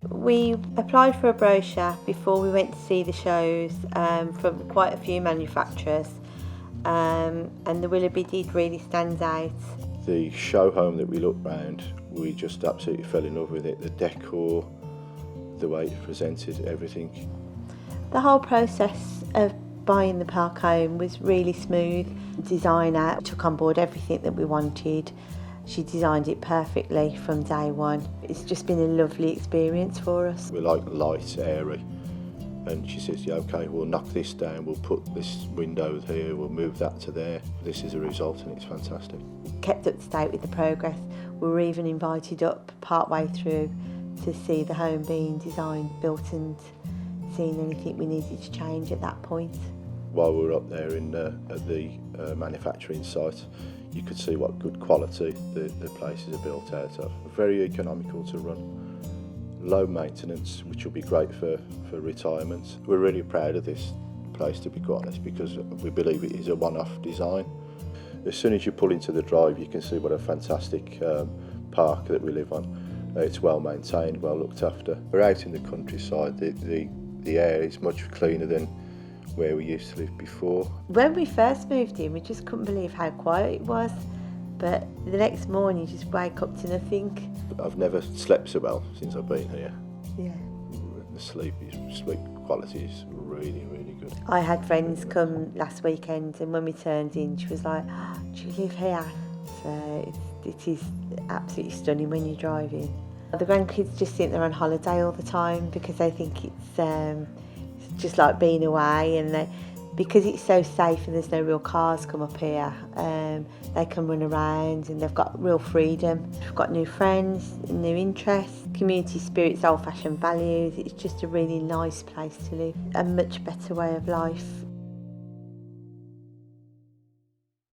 We applied for a brochure before we went to see the shows from quite a few manufacturers, and the Willerby did really stand out. The show home that we looked round, we just absolutely fell in love with it. The decor, the way it presented everything. The whole process of buying the park home was really smooth. The designer took on board everything that we wanted. She designed it perfectly from day one. It's just been a lovely experience for us. We like light, airy, and she says, yeah, okay, we'll knock this down, we'll put this window here, we'll move that to there. This is a result and it's fantastic. Kept up to date with the progress. We were even invited up part way through to see the home being designed, built, and seeing anything we needed to change at that point. While we were up there at the manufacturing site, you could see what good quality the places are built out of. Very economical to run, low maintenance, which will be great for retirement. We're really proud of this place, to be quite honest, because we believe it is a one-off design. As soon as you pull into the drive, you can see what a fantastic park that we live on. It's well maintained, well looked after. We're out in the countryside. The air is much cleaner than where we used to live before. When we first moved in, we just couldn't believe how quiet it was. But the next morning, you just wake up to nothing. I've never slept so well since I've been here. Yeah. The sleep quality is really, really good. I had friends come last weekend, and when we turned in, she was like, oh, do you live here? So it is absolutely stunning when you drive in. The grandkids just think they're on holiday all the time because they think it's just like being away, and because it's so safe and there's no real cars come up here, they can run around and they've got real freedom. We've got new friends, new interests, community spirits, old-fashioned values. It's just a really nice place to live, a much better way of life.